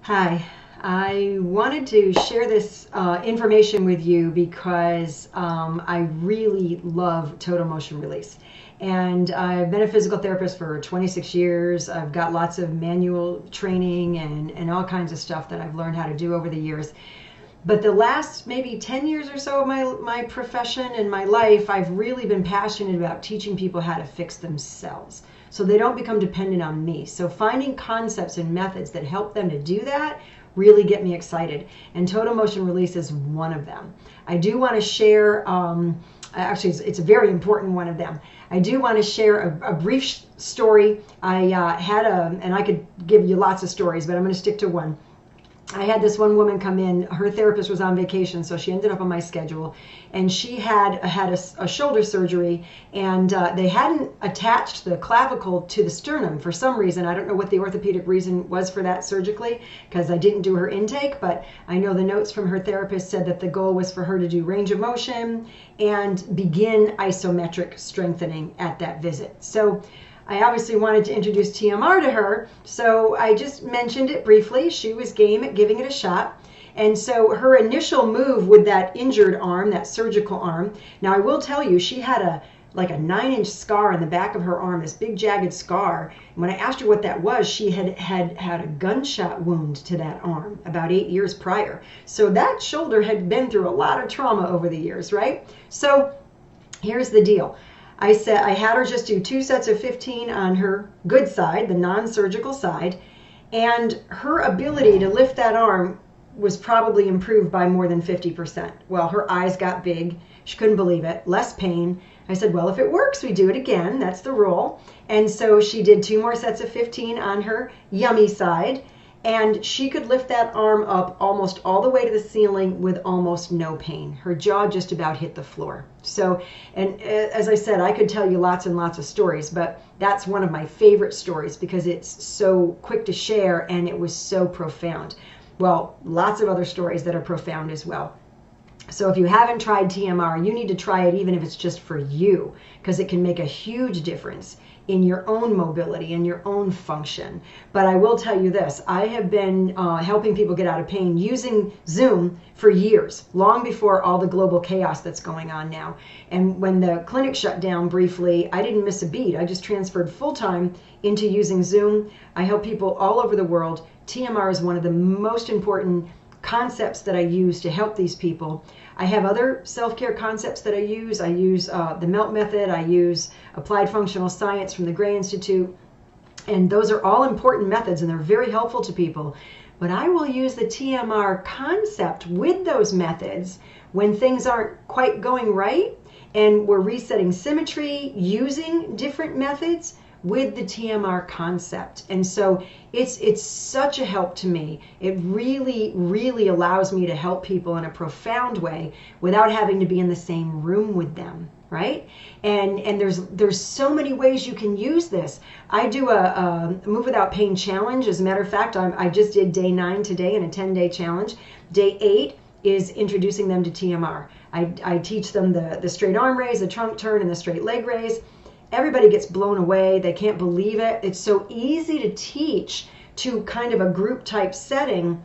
Hi, I wanted to share this information with you because I really love total motion release. And I've been a physical therapist for 26 years. I've got lots of manual training and all kinds of stuff that I've learned how to do over the years. But the last maybe 10 years or so of my profession and my life, I've really been passionate about teaching people how to fix themselves so they don't become dependent on me. So finding concepts and methods that help them to do that really get me excited. And total motion release is one of them. I do want to share, actually it's a very important one of them. I do want to share a brief story. And I could give you lots of stories, but I'm going to stick to one. I had this one woman come in. Her therapist was on vacation, so she ended up on my schedule, and she had a shoulder surgery, and they hadn't attached the clavicle to the sternum for some reason. I don't know what the orthopedic reason was for that surgically, because I didn't do her intake, but I know the notes from her therapist said that the goal was for her to do range of motion and begin isometric strengthening at that visit. So I obviously wanted to introduce TMR to her, so I just mentioned it briefly. She was game at giving it a shot. And so her initial move with that injured arm, that surgical arm, now I will tell you, she had like a 9-inch scar on the back of her arm, this big jagged scar. And when I asked her what that was, she had a gunshot wound to that arm about 8 years prior. So that shoulder had been through a lot of trauma over the years, right? So here's the deal. I had her just do 2 sets of 15 on her good side, the non-surgical side, and her ability to lift that arm was probably improved by more than 50%. Well, her eyes got big. She couldn't believe it. Less pain. I said, well, if it works, we do it again. That's the rule. And so she did 2 more sets of 15 on her yummy side, and she could lift that arm up almost all the way to the ceiling with almost no pain. Her jaw just about hit the floor. So, and as I said, I could tell you lots and lots of stories, but that's one of my favorite stories because it's so quick to share and it was so profound. Well, lots of other stories that are profound as well. So if you haven't tried TMR, you need to try it even if it's just for you, because it can make a huge difference in your own mobility and your own function. But I will tell you this, I have been helping people get out of pain using Zoom for years, long before all the global chaos that's going on now. And when the clinic shut down briefly, I didn't miss a beat. I just transferred full-time into using Zoom. I help people all over the world. TMR is one of the most important concepts that I use to help these people. I have other self-care concepts that I use. I use the MELT method. I use applied functional science from the Gray Institute. And those are all important methods and they're very helpful to people. But I will use the TMR concept with those methods when things aren't quite going right and we're resetting symmetry using different methods with the TMR concept. And so it's such a help to me. It really, really allows me to help people in a profound way without having to be in the same room with them, right? And there's so many ways you can use this. I do a Move Without Pain challenge. As a matter of fact, I just did day 9 today in a 10-day challenge. Day 8 is introducing them to TMR. I teach them the straight arm raise, the trunk turn, and the straight leg raise. Everybody gets blown away. They can't believe it. It's so easy to teach to kind of a group type setting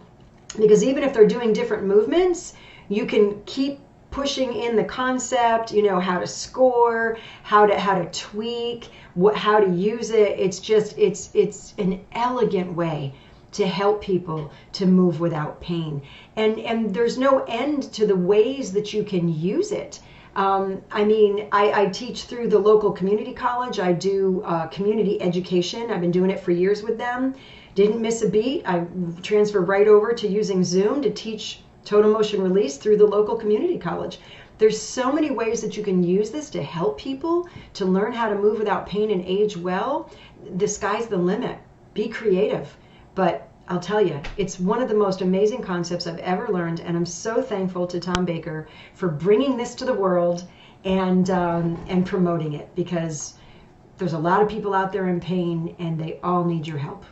because even if they're doing different movements, you can keep pushing in the concept, you know, how to score, how to tweak, how to use it. It's just, it's an elegant way to help people to move without pain. And there's no end to the ways that you can use it. I teach through the local community college. I do community education. I've been doing it for years with them. Didn't miss a beat. I transferred right over to using Zoom to teach total motion release through the local community college. There's so many ways that you can use this to help people to learn how to move without pain and age well. The sky's the limit. Be creative. But I'll tell you, it's one of the most amazing concepts I've ever learned, and I'm so thankful to Tom Baker for bringing this to the world and promoting it, because there's a lot of people out there in pain, and they all need your help.